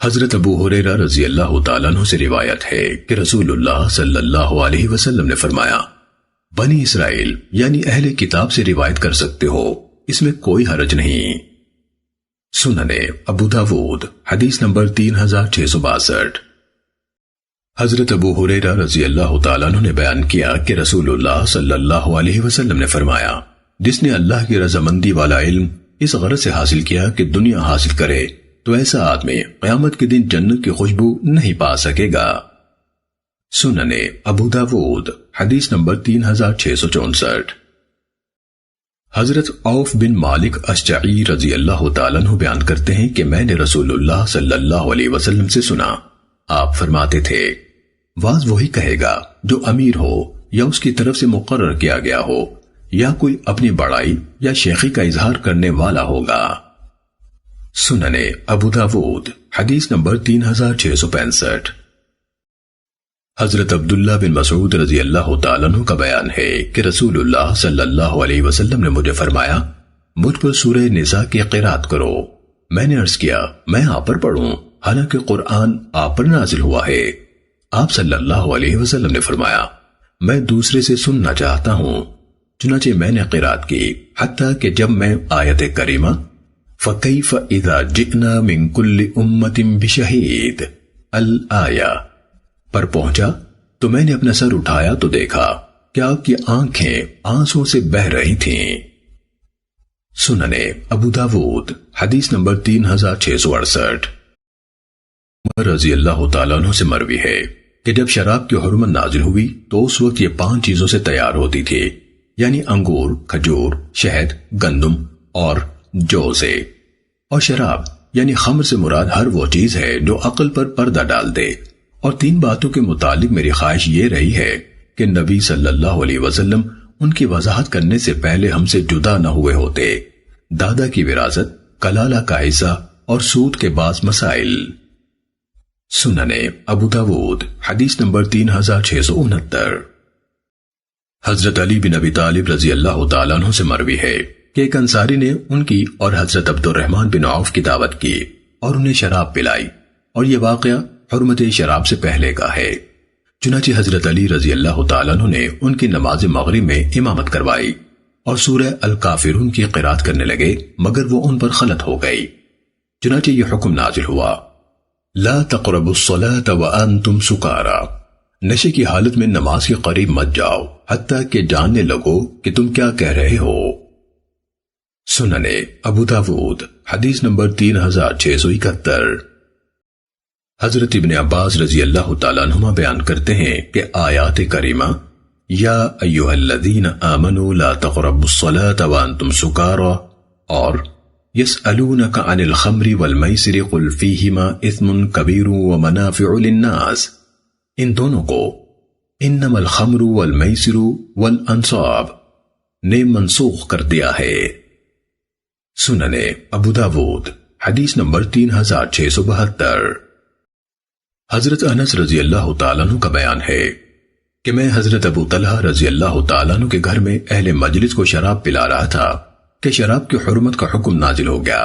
حضرت ابو ہریرہ رضی اللہ تعالیٰ عنہ سے روایت ہے کہ رسول اللہ صلی اللہ علیہ وسلم نے فرمایا، بنی اسرائیل یعنی اہل کتاب سے روایت کر سکتے ہو، اس میں کوئی حرج نہیں۔ سننے ابو داود حدیث نمبر 3662۔ حضرت ابو ہریرہ رضی اللہ تعالیٰ عنہ نے بیان کیا کہ رسول اللہ صلی اللہ علیہ وسلم نے فرمایا، جس نے اللہ کی رضامندی والا علم اس غرض سے حاصل کیا کہ دنیا حاصل کرے تو ایسا آدمی قیامت کے دن جنت کی خوشبو نہیں پا سکے گا۔ سننے ابو داود حدیث نمبر 3664۔ حضرت عوف بن مالک اشجعی رضی اللہ تعالیٰ عنہ بیان کرتے ہیں کہ میں نے رسول اللہ صلی اللہ علیہ وسلم سے سنا، آپ فرماتے تھے، واز وہی کہے گا جو امیر ہو یا اس کی طرف سے مقرر کیا گیا ہو یا کوئی اپنی بڑائی یا شیخی کا اظہار کرنے والا ہوگا۔ سننے ابو داود حدیث نمبر 3665۔ حضرت عبداللہ بن مسعود رضی اللہ تعالیٰ عنہ کا بیان ہے کہ رسول اللہ صلی اللہ علیہ وسلم نے مجھے فرمایا، مجھ پر سورہ نساء کی قرات کرو۔ میں نے عرض کیا، میں آپ پر پڑھوں حالانکہ قرآن آپ پر نازل ہوا ہے؟ آپ صلی اللہ علیہ وسلم نے فرمایا، میں دوسرے سے سننا چاہتا ہوں۔ چنانچہ میں نے قرات کی حتیٰ کہ جب میں آیت کریمہ فَكَيْفَ إِذَا جِئْنَا مِن كُلِّ أُمَّةٍ بِشَهِيدٍ الآیہ پر پہنچا تو میں نے اپنا سر اٹھایا تو دیکھا کہ آپ کی آنکھیں آنسوں سے بہہ رہی تھیں۔ سننے ابو داود حدیث نمبر 3668۔ رضی اللہ تعالیٰ عنہ سے مروی ہے کہ جب شراب کی حرمت نازل ہوئی تو اس وقت یہ 5 چیزوں سے تیار ہوتی تھی، یعنی انگور، کھجور، شہد، گندم اور جو سے۔ اور شراب یعنی خمر سے مراد ہر وہ چیز ہے جو عقل پر پردہ ڈال دے۔ اور 3 باتوں کے متعلق میری خواہش یہ رہی ہے کہ نبی صلی اللہ علیہ وسلم ان کی وضاحت کرنے سے پہلے ہم سے جدا نہ ہوئے ہوتے، دادا کی وراثت، کلالہ کا حصہ اور سود کے بعض مسائل۔ سننے ابو داود حدیث نمبر 3669۔ حضرت علی بن ابی طالب رضی اللہ تعالیٰ عنہ سے مروی ہے کہ ایک انصاری نے ان کی اور حضرت عبد الرحمن بن عوف کی دعوت کی اور انہیں شراب پلائی، اور یہ واقعہ حرمت شراب سے پہلے کا ہے۔ چنانچہ حضرت علی رضی اللہ تعالیٰ عنہ نے ان کی نماز مغرب میں امامت کروائی اور سورہ الکافرون کی قرات کرنے لگے، مگر وہ ان پر غلط ہو گئی۔ چنانچہ یہ حکم نازل ہوا، لا تقربوا الصلاة وانتم سکارا، نشے کی حالت میں نماز کے قریب مت جاؤ حتیٰ کہ جاننے لگو کہ تم کیا کہہ رہے ہو۔ سننے ابو داود حدیث نمبر 3671۔ حضرت ابن عباس رضی اللہ تعالیٰ عنہما بیان کرتے ہیں کہ آیات کریمہ یا ایھا الذین آمنوا لا تقربوا الصلاة وانتم سکارا اور یسألونک عن الخمر والمیسر قل فیہما اثم کبیر ومنافع للناس، ان دونوں کو انما الخمر والمیسر والانصاب نے منسوخ کر دیا ہے۔ سننے ابو داود حدیث نمبر 3672۔ حضرت انس رضی اللہ تعالیٰ عنہ کا بیان ہے کہ میں حضرت ابو طلحہ رضی اللہ تعالیٰ عنہ کے گھر میں اہل مجلس کو شراب پلا رہا تھا کہ شراب کی حرمت کا حکم نازل ہو گیا،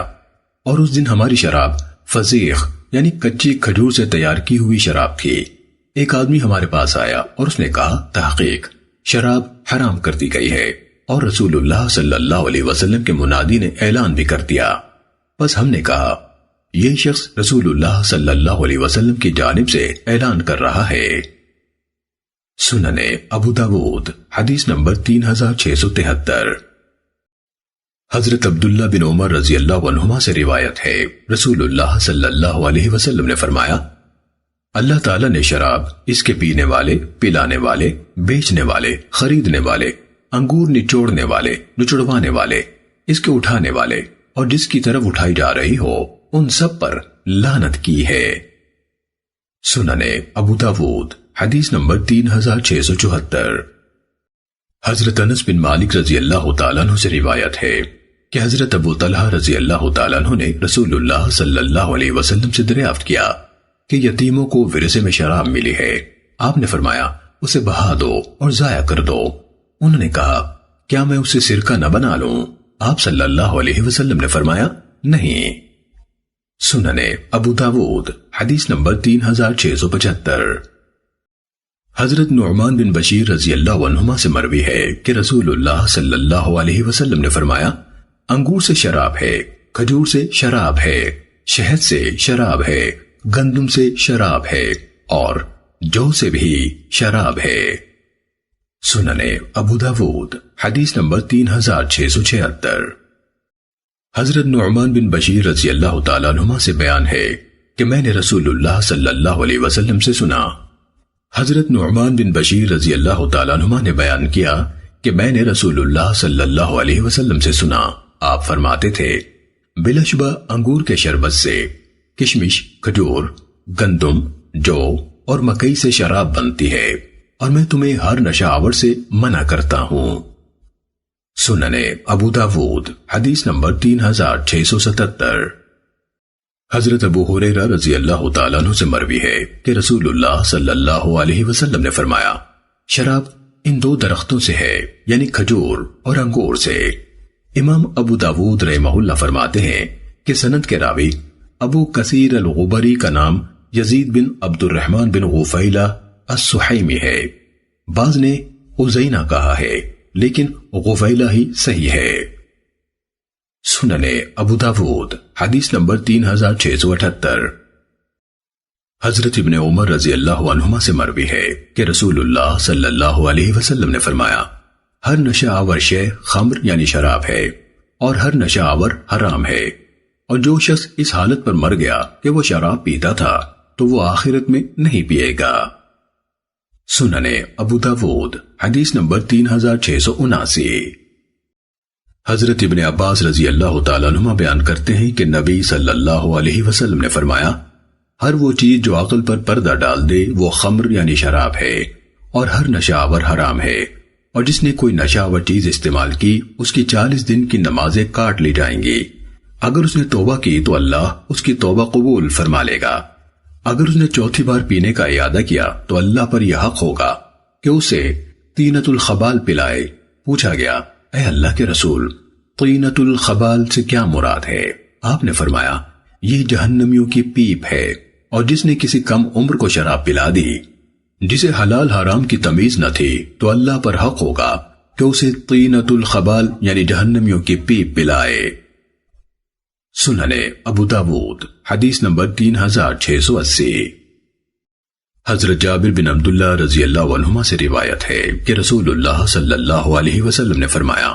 اور اس دن ہماری شراب فضیخ یعنی کچی کھجور سے تیار کی ہوئی شراب تھی۔ ایک آدمی ہمارے پاس آیا اور اس نے کہا، تحقیق شراب حرام کر دی گئی ہے، اور رسول اللہ صلی اللہ علیہ وسلم کے منادی نے اعلان بھی کر دیا۔ بس ہم نے کہا، یہ شخص رسول اللہ صلی اللہ علیہ وسلم کی جانب سے اعلان کر رہا ہے۔ سننے ابو داود حدیث نمبر 3673۔ حضرت عبداللہ بن عمر رضی اللہ عنہما سے روایت ہے، رسول اللہ صلی اللہ علیہ وسلم نے فرمایا، اللہ تعالیٰ نے شراب، اس کے پینے والے، پلانے والے، بیچنے والے، خریدنے والے، انگور نچوڑنے والے، نچڑوانے والے، اس کے اٹھانے والے اور جس کی طرف اٹھائی جا رہی ہو ان سب پر لعنت کی ہے۔ سننے ابو داود حدیث نمبر 3674۔ حضرت انس بن مالک رضی اللہ تعالیٰ عنہ سے روایت ہے کہ حضرت ابو طلحہ رضی اللہ تعالیٰ عنہ نے رسول اللہ صلی اللہ علیہ وسلم سے دریافت کیا کہ یتیموں کو ورثے میں شراب ملی ہے، آپ نے فرمایا اسے بہا دو اور ضائع کر دو۔ انہوں نے کہا کیا میں اسے سرکہ نہ بنا لوں؟ آپ صلی اللہ علیہ وسلم نے فرمایا نہیں۔ سننے ابو داود حدیث نمبر 3675۔ حضرت نعمان بن بشیر رضی اللہ عنہما سے مروی ہے کہ رسول اللہ صلی اللہ علیہ وسلم نے فرمایا انگور سے شراب ہے، کھجور سے شراب ہے، شہد سے شراب ہے، گندم سے شراب ہے اور جو سے بھی شراب ہے۔ سننے ابو داود حدیث نمبر 3676۔ حضرت نعمان بن بشیر رضی اللہ تعالیٰ عنہما سے بیان ہے کہ میں نے رسول اللہ صلی اللہ علیہ وسلم سے سنا۔ حضرت نعمان بن بشیر رضی اللہ تعالیٰ عنہما نے بیان کیا کہ میں نے رسول اللہ صلی اللہ علیہ وسلم سے سنا، آپ فرماتے تھے بلا شبہ انگور کے شربت سے، کشمش، کھجور، گندم، جو اور مکئی سے شراب بنتی ہے اور میں تمہیں ہر نشہ آور سے منع کرتا ہوں۔ سننے ابو داود حدیث نمبر 3677۔ حضرت ابو ہریرہ رضی اللہ تعالیٰ عنہ سے مروی ہے کہ رسول اللہ صلی اللہ علیہ وسلم نے فرمایا شراب ان دو درختوں سے ہے، یعنی کھجور اور انگور سے۔ امام ابو داود رحمہ اللہ فرماتے ہیں کہ سند کے راوی ابو کثیر الغبری کا نام یزید بن عبد الرحمن بن غفیلہ السحیمی ہے، بعض نے عزینہ کہا ہے لیکن غفیلہ ہی صحیح ہے۔ سننے ابو داود حدیث نمبر 3678۔ حضرت ابن عمر رضی اللہ عنہما سے مروی ہے کہ رسول اللہ صلی اللہ علیہ وسلم نے فرمایا ہر نشہ آور شے خمر یعنی شراب ہے اور ہر نشہ آور حرام ہے، اور جو شخص اس حالت پر مر گیا کہ وہ شراب پیتا تھا تو وہ آخرت میں نہیں پیے گا۔ سننے ابو داود حدیث نمبر 3679۔ حضرت ابن عباس رضی اللہ تعالیٰ عنہما بیان کرتے ہیں کہ نبی صلی اللہ علیہ وسلم نے فرمایا ہر وہ چیز جو عقل پر پردہ ڈال دے وہ خمر یعنی شراب ہے، اور ہر نشہ آور حرام ہے، اور جس نے کوئی نشہ آور چیز استعمال کی اس کی 40 دن کی نمازیں کاٹ لی جائیں گی۔ اگر اس نے توبہ کی تو اللہ اس کی توبہ قبول فرما لے گا، اگر اس نے چوتھی بار پینے کا ارادہ کیا تو اللہ پر یہ حق ہوگا کہ اسے طینۃ الخبال پلائے۔ پوچھا گیا اے اللہ کے رسول طینۃ الخبال سے کیا مراد ہے؟ آپ نے فرمایا یہ جہنمیوں کی پیپ ہے، اور جس نے کسی کم عمر کو شراب پلا دی جسے حلال حرام کی تمیز نہ تھی تو اللہ پر حق ہوگا کہ اسے طینۃ الخبال یعنی جہنمیوں کی پیپ پلائے۔ سننے ابو داود حدیث نمبر 3680۔ حضرت جابر بن عبداللہ رضی اللہ عنہما سے روایت ہے کہ رسول اللہ صلی اللہ علیہ وسلم نے فرمایا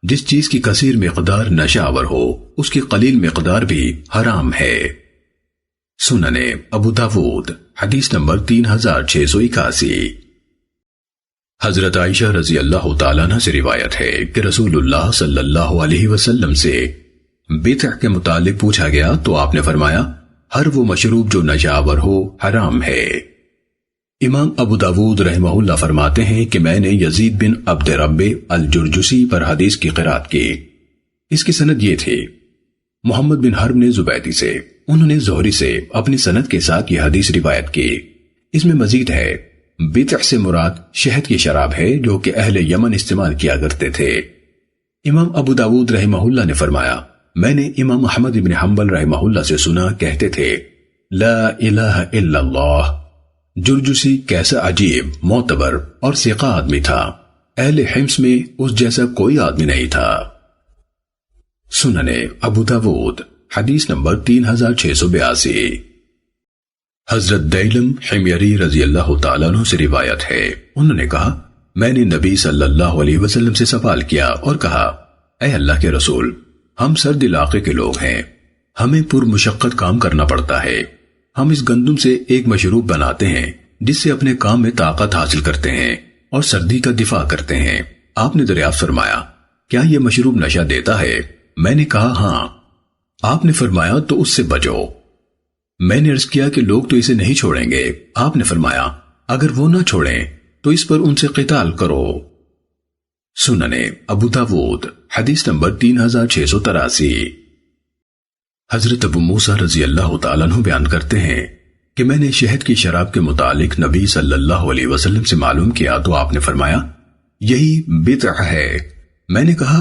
جس چیز کی کثیر مقدار نشہ آور ہو اس کی قلیل مقدار بھی حرام ہے۔ سننے ابو داود حدیث نمبر 3681۔ حضرت عائشہ رضی اللہ تعالیٰ عنہ سے روایت ہے کہ رسول اللہ صلی اللہ علیہ وسلم سے بدع کے متعلق پوچھا گیا تو آپ نے فرمایا ہر وہ مشروب جو نشہ آور ہو حرام ہے۔ امام ابو داود رحمہ اللہ فرماتے ہیں کہ میں نے یزید بن عبد رب الجرجسی پر حدیث کی قرات کی۔ اس کی سند یہ تھی محمد بن حرب نے زبیدی سے، انہوں نے زہری سے اپنی سند کے ساتھ یہ حدیث روایت کی۔ اس میں مزید ہے بدع سے مراد شہد کی شراب ہے جو کہ اہل یمن استعمال کیا کرتے تھے۔ امام ابو داود رحمہ اللہ نے فرمایا میں نے امام احمد بن حنبل رحمہ اللہ سے سنا کہتے تھے لا الہ الا اللہ۔ جرجسی کیسا عجیب، معتبر اور ثقہ آدمی تھا، اہل حمص میں اس جیسا کوئی آدمی نہیں تھا۔ سننے ابو داود حدیث نمبر 3682۔ حضرت دیلم حمیری رضی اللہ تعالیٰ عنہ سے روایت ہے، انہوں نے کہا میں نے نبی صلی اللہ علیہ وسلم سے سوال کیا اور کہا اے اللہ کے رسول ہم سرد علاقے کے لوگ ہیں، ہمیں پر مشقت کام کرنا پڑتا ہے، ہم اس گندم سے ایک مشروب بناتے ہیں جس سے اپنے کام میں طاقت حاصل کرتے ہیں اور سردی کا دفاع کرتے ہیں۔ آپ نے دریافت فرمایا کیا یہ مشروب نشہ دیتا ہے؟ میں نے کہا ہاں۔ آپ نے فرمایا تو اس سے بچو۔ میں نے عرض کیا کہ لوگ تو اسے نہیں چھوڑیں گے۔ آپ نے فرمایا اگر وہ نہ چھوڑیں تو اس پر ان سے قتال کرو۔ سننے ابو داود حدیث نمبر 3683۔ حضرت ابو موسیٰ رضی اللہ تعالیٰ عنہ بیان کرتے ہیں کہ میں نے شہد کی شراب کے متعلق نبی صلی اللہ علیہ وسلم سے معلوم کیا تو آپ نے فرمایا یہی بدع ہے۔ میں نے کہا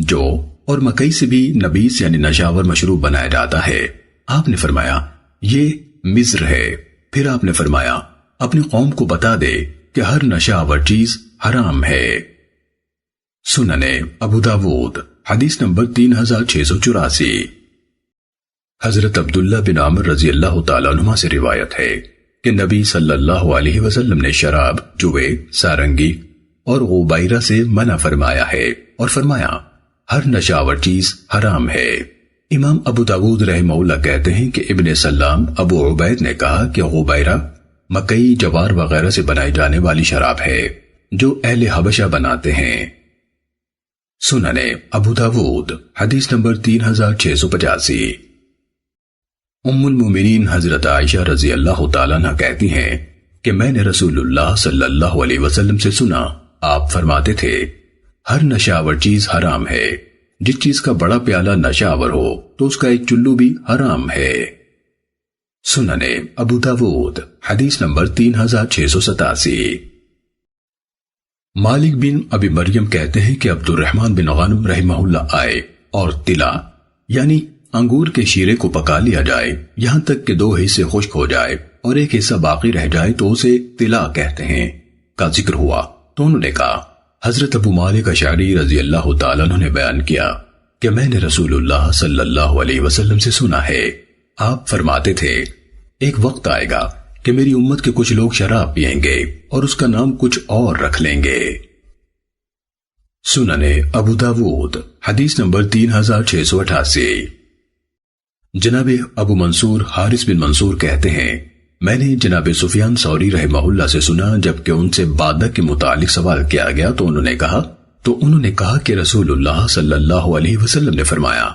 جو اور مکئی سے بھی نبیذ یعنی نشاور مشروب بنایا جاتا ہے۔ آپ نے فرمایا یہ مزر ہے۔ پھر آپ نے فرمایا اپنی قوم کو بتا دے کہ ہر نشاور چیز حرام ہے۔ سننے ابو داود حدیث نمبر 3684۔ حضرت عبداللہ بن عمر رضی اللہ تعالیٰ عنہ سے روایت ہے کہ نبی صلی اللہ علیہ وسلم نے شراب، جوے، سارنگی اور غوبائرہ سے منع فرمایا ہے اور فرمایا ہر نشاور چیز حرام ہے۔ امام ابو داود رحمہ اللہ کہتے ہیں کہ ابن سلام ابو عبید نے کہا کہ غوبائرہ مکئی، جوار وغیرہ سے بنائی جانے والی شراب ہے جو اہل حبشہ بناتے ہیں۔ سننے ابو داود حدیث نمبر 3685۔ ام المومنین حضرت عائشہ رضی اللہ تعالیٰ عنہ کہتی ہیں کہ میں نے رسول اللہ صلی اللہ علیہ وسلم سے سنا، آپ فرماتے تھے ہر نشاور چیز حرام ہے، جس چیز کا بڑا پیالہ نشاور ہو تو اس کا ایک چلو بھی حرام ہے۔ سننے ابو داود حدیث نمبر 3687۔ مالک بن ابی مریم کہتے ہیں کہ عبد الرحمن بن غنم رحمہ اللہ آئے اور تلا یعنی انگور کے شیرے کو پکا لیا جائے یہاں تک کہ 2 حصے خشک ہو جائے اور ایک حصہ باقی رہ جائے تو اسے تلا کہتے ہیں کا ذکر ہوا تو انہوں نے کہا حضرت ابو مالک اشعری رضی اللہ تعالیٰ عنہ نے بیان کیا کہ میں نے رسول اللہ صلی اللہ علیہ وسلم سے سنا ہے، آپ فرماتے تھے ایک وقت آئے گا کہ میری امت کے کچھ لوگ شراب پئیں گے اور اس کا نام کچھ اور رکھ لیں گے۔ سننے ابو داود حدیث نمبر 3688۔ جناب ابو منصور حارث بن منصور کہتے ہیں میں نے جناب سفیان ثوری رحمہ اللہ سے سنا جبکہ ان سے بادہ کے متعلق سوال کیا گیا تو انہوں نے کہا کہ رسول اللہ صلی اللہ علیہ وسلم نے فرمایا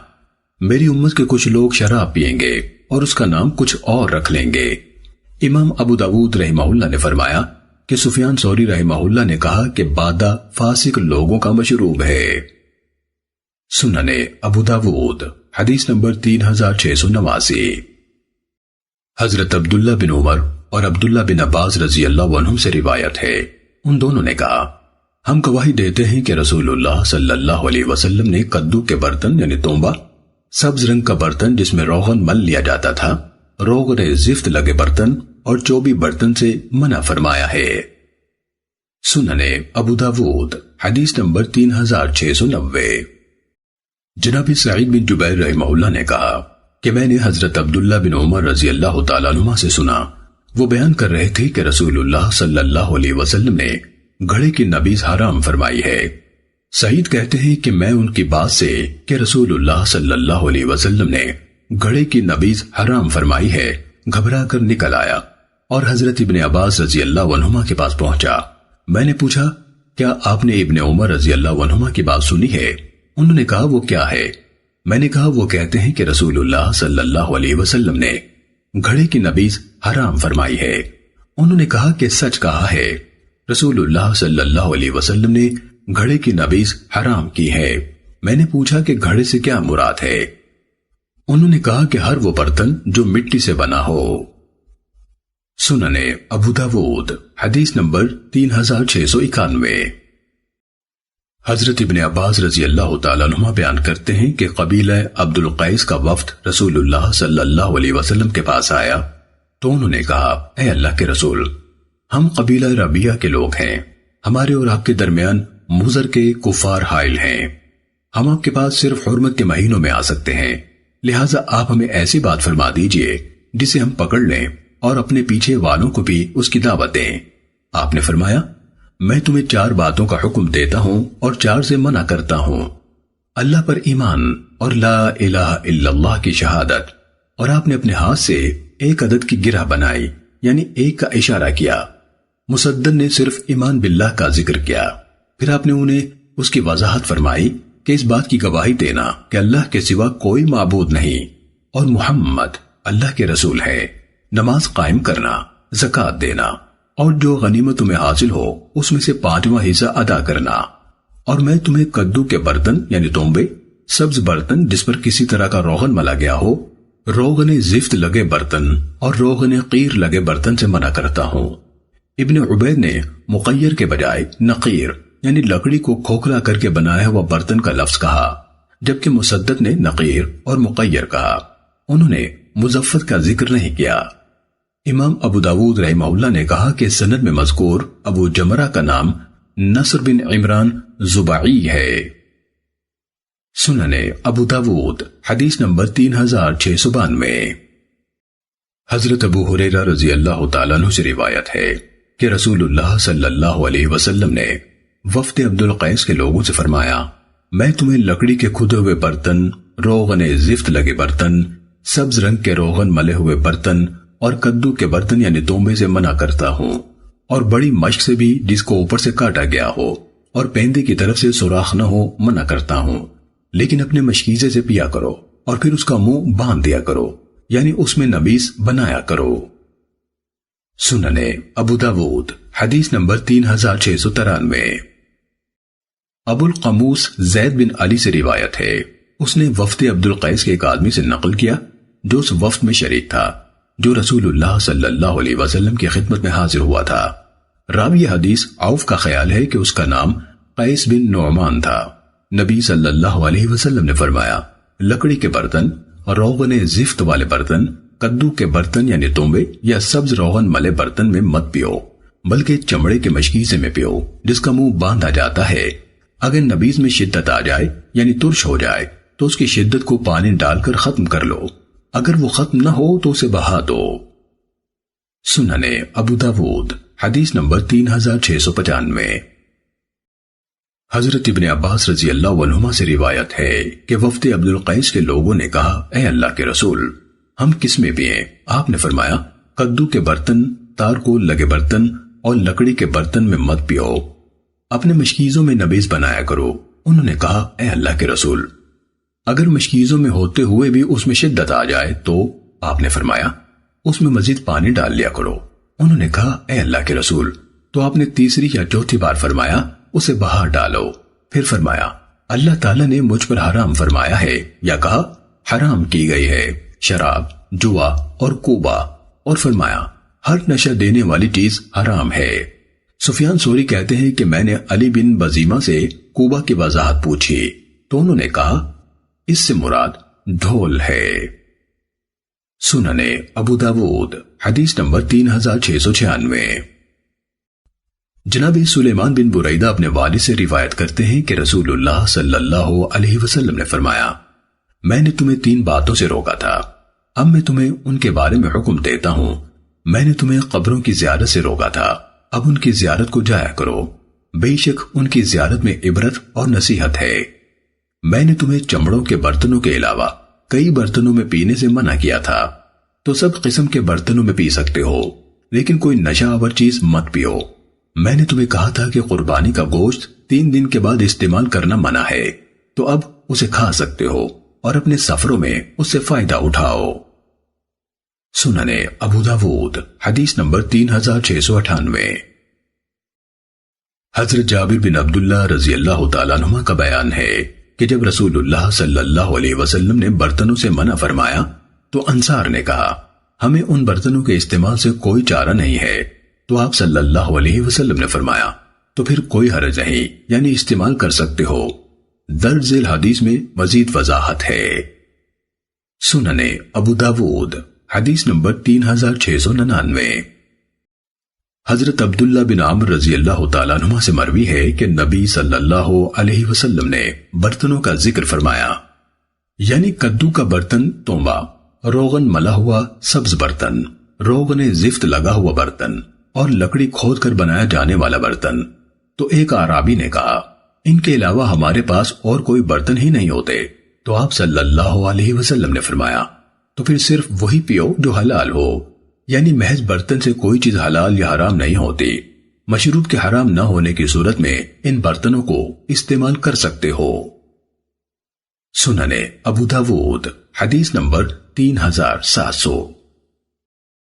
میری امت کے کچھ لوگ شراب پئیں گے اور اس کا نام کچھ اور رکھ لیں گے۔ امام ابو داود رحمہ اللہ نے فرمایا کہ سفیان ثوری رحمہ اللہ نے کہا کہ بادہ فاسق لوگوں کا مشروب ہے۔ سننے ابو داود حدیث نمبر 3689۔ حضرت عبداللہ بن عمر اور عبداللہ بن عباس رضی اللہ عنہم سے روایت ہے، ان دونوں نے کہا ہم گواہی دیتے ہیں کہ رسول اللہ صلی اللہ علیہ وسلم نے کدو کے برتن یعنی تومبا، سبز رنگ کا برتن جس میں روغن مل لیا جاتا تھا، روغن زفت لگے برتن اور چوبی برتن سے منع فرمایا ہے۔ سننے ابو داود حدیث نمبر 3690۔ جناب سعید بن جبیر رحمہ اللہ نے کہا کہ میں نے حضرت عبداللہ بن عمر رضی اللہ تعالیٰ عنہ سے سنا، وہ بیان کر رہے تھے کہ رسول اللہ صلی اللہ علیہ وسلم نے گھڑے کی نبیذ حرام فرمائی ہے۔ سعید کہتے ہیں کہ میں ان کی بات سے کہ رسول اللہ صلی اللہ علیہ وسلم نے گھڑے کی نبیذ حرام فرمائی ہے گھبرا کر نکل آیا اور حضرت ابن عباس رضی اللہ عنہما کے پاس پہنچا۔ میں نے پوچھا کیا آپ نے ابن عمر رضی اللہ عنہما کی بات سنی ہے؟ انہوں نے کہا وہ کیا ہے؟ میں نے کہا وہ کہتے ہیں کہ رسول اللہ صلی اللہ علیہ وسلم نے گھڑے کی نبیذ حرام فرمائی ہے۔ انہوں نے کہا کہ سچ کہا ہے، رسول اللہ صلی اللہ علیہ وسلم نے گھڑے کی نبیذ حرام کی ہے۔ میں نے پوچھا کہ گھڑے سے کیا مراد ہے؟ انہوں نے کہا کہ ہر وہ برتن جو مٹی سے بنا ہو۔ سننے ابو داود حدیث نمبر 3691۔ حضرت ابن عباس رضی اللہ تعالیٰ عنہ بیان کرتے ہیں کہ قبیلہ عبد القیس کا وفد رسول اللہ صلی اللہ علیہ وسلم کے پاس آیا تو انہوں نے کہا اے اللہ کے رسول، ہم قبیلہ ربیہ کے لوگ ہیں، ہمارے اور آپ کے درمیان مضر کے کفار حائل ہیں، ہم آپ کے پاس صرف حرمت کے مہینوں میں آ سکتے ہیں، لہٰذا آپ ہمیں ایسی بات فرما دیجئے جسے ہم پکڑ لیں اور اپنے پیچھے والوں کو بھی اس کی دعوت دیں۔ آپ نے فرمایا میں تمہیں 4 باتوں کا حکم دیتا ہوں اور 4 سے منع کرتا ہوں، اللہ پر ایمان اور لا الہ الا اللہ کی شہادت، اور آپ نے اپنے ہاتھ سے ایک عدد کی گرہ بنائی، یعنی ایک کا اشارہ کیا۔ مسدد نے صرف ایمان باللہ کا ذکر کیا، پھر آپ نے انہیں اس کی وضاحت فرمائی کہ اس بات کی گواہی دینا کہ اللہ کے سوا کوئی معبود نہیں اور محمد اللہ کے رسول ہے، نماز قائم کرنا، زکوٰۃ دینا اور جو غنیمت تمہیں حاصل ہو اس میں سے 5واں حصہ ادا کرنا، اور میں تمہیں کدو کے برتن یعنی تونبے، سبز برتن جس پر کسی طرح کا روغن ملا گیا ہو، روغن زفت لگے برتن اور روغن قیر لگے برتن سے منع کرتا ہوں۔ ابن عبید نے مقیر کے بجائے نقیر یعنی لکڑی کو کھوکھلا کر کے بنایا ہوا برتن کا لفظ کہا، جبکہ مسدد نے نقیر اور مقیر کہا، انہوں نے مزفت کا ذکر نہیں کیا۔ امام ابو داود رحمہ اللہ نے کہا کہ سند میں مذکور ابو جمرہ کا نام نصر بن عمران زبعی ہے۔ سنن ابو داود حدیث نمبر 3692۔ حضرت ابو ہریرہ رضی اللہ تعالیٰ عنہ سے روایت ہے کہ رسول اللہ صلی اللہ علیہ وسلم نے وفد عبد القیس کے لوگوں سے فرمایا، میں تمہیں لکڑی کے کھدے ہوئے برتن، روغن زفت لگے برتن، سبز رنگ کے روغن ملے ہوئے برتن اور کدو کے برتن یعنی تونبے سے منع کرتا ہوں، اور بڑی مشق سے بھی جس کو اوپر سے کاٹا گیا ہو اور پیندے کی طرف سے سوراخ نہ ہو منع کرتا ہوں، لیکن اپنے مشکیزے سے پیا کرو اور پھر اس کا منہ باندھ دیا کرو، یعنی اس میں نبیذ بنایا کرو۔ سنن ابو داود حدیث نمبر 3693۔ ابو القموس زید بن علی سے روایت ہے، اس نے وفد عبد القیس کے ایک آدمی سے نقل کیا جو اس وفد میں شریک تھا جو رسول اللہ صلی اللہ علیہ وسلم کی خدمت میں حاضر ہوا تھا۔ راوی حدیث عوف کا خیال ہے کہ اس کا نام قیس بن نعمان تھا۔ نبی صلی اللہ علیہ وسلم نے فرمایا، لکڑی کے برتن، روغن زفت والے برتن، کدو کے برتن یعنی تونبے یا سبز روغن ملے برتن میں مت پیو، بلکہ چمڑے کے مشکیزے میں پیو جس کا منہ باندھا جاتا ہے۔ اگر نبیذ میں شدت آ جائے یعنی ترش ہو جائے تو اس کی شدت کو پانی ڈال کر ختم کر لو، اگر وہ ختم نہ ہو تو اسے بہا دو۔ سنن ابو داود حدیث نمبر 3695۔ حضرت ابن عباس رضی اللہ عنہما سے روایت ہے کہ وفد عبد القیس کے لوگوں نے کہا، اے اللہ کے رسول، ہم کس میں بھی ہیں؟ آپ نے فرمایا، کدو کے برتن، تارکول لگے برتن اور لکڑی کے برتن میں مت پیو، اپنے مشکیزوں میں نبیذ بنایا کرو۔ انہوں نے کہا، اے اللہ کے رسول، اگر مشکیزوں میں ہوتے ہوئے بھی اس میں شدت آ جائے تو؟ آپ نے فرمایا، اس میں مزید پانی ڈال لیا کرو۔ انہوں نے کہا، اے اللہ کے رسول، تو آپ نے تیسری یا چوتھی بار فرمایا، اسے باہر ڈالو۔ پھر فرمایا، اللہ تعالیٰ نے مجھ پر حرام فرمایا ہے، یا کہا حرام کی گئی ہے شراب، جوا اور کوبا، اور فرمایا ہر نشہ دینے والی چیز حرام ہے۔ سفیان ثوری کہتے ہیں کہ میں نے علی بن بزیمہ سے کوبا کی وضاحت پوچھی تو انہوں نے کہا اس سے مراد ڈھول ہے۔ سنن ابو داود حدیث نمبر 3696۔ جناب سلیمان بن بریدہ اپنے والد سے روایت کرتے ہیں کہ رسول اللہ صلی اللہ علیہ وسلم نے فرمایا، میں نے تمہیں 3 باتوں سے روکا تھا، اب میں تمہیں ان کے بارے میں حکم دیتا ہوں۔ میں نے تمہیں قبروں کی زیارت سے روکا تھا، اب ان کی زیارت کو جایا کرو، بے شک ان کی زیارت میں عبرت اور نصیحت ہے۔ میں نے تمہیں چمڑوں کے برتنوں کے علاوہ کئی برتنوں میں پینے سے منع کیا تھا، تو سب قسم کے برتنوں میں پی سکتے ہو، لیکن کوئی نشہ آور چیز مت پیو۔ میں نے تمہیں کہا تھا کہ قربانی کا گوشت 3 دن کے بعد استعمال کرنا منع ہے، تو اب اسے کھا سکتے ہو اور اپنے سفروں میں اس سے فائدہ اٹھاؤ۔ سنن ابو داود حدیث نمبر 3698۔ حضرت جابر بن عبداللہ رضی اللہ تعالیٰ عنہ کا بیان ہے کہ جب رسول اللہ صلی اللہ علیہ وسلم نے برتنوں سے منع فرمایا تو انصار نے کہا، ہمیں ان برتنوں کے استعمال سے کوئی چارہ نہیں ہے، تو آپ صلی اللہ علیہ وسلم نے فرمایا، تو پھر کوئی حرج نہیں، یعنی استعمال کر سکتے ہو۔ درج ذیل حدیث میں مزید وضاحت ہے۔ سنن ابو داود حدیث نمبر 3699۔ حضرت عبداللہ بن عمرو رضی اللہ تعالیٰ عنہ سے مروی ہے کہ نبی صلی اللہ علیہ وسلم نے برتنوں کا ذکر فرمایا، یعنی کدو کا برتن تونبا، روغن ملا ہوا سبز برتن، روغن زفت لگا ہوا برتن اور لکڑی کھود کر بنایا جانے والا برتن۔ تو ایک اعرابی نے کہا، ان کے علاوہ ہمارے پاس اور کوئی برتن ہی نہیں ہوتے، تو آپ صلی اللہ علیہ وسلم نے فرمایا، تو پھر صرف وہی پیو جو حلال ہو، یعنی محض برتن سے کوئی چیز حلال یا حرام نہیں ہوتی۔ مشروب کے حرام نہ ہونے کی صورت میں ان برتنوں کو استعمال کر سکتے ہو۔ سنن ابو داود حدیث نمبر 3700۔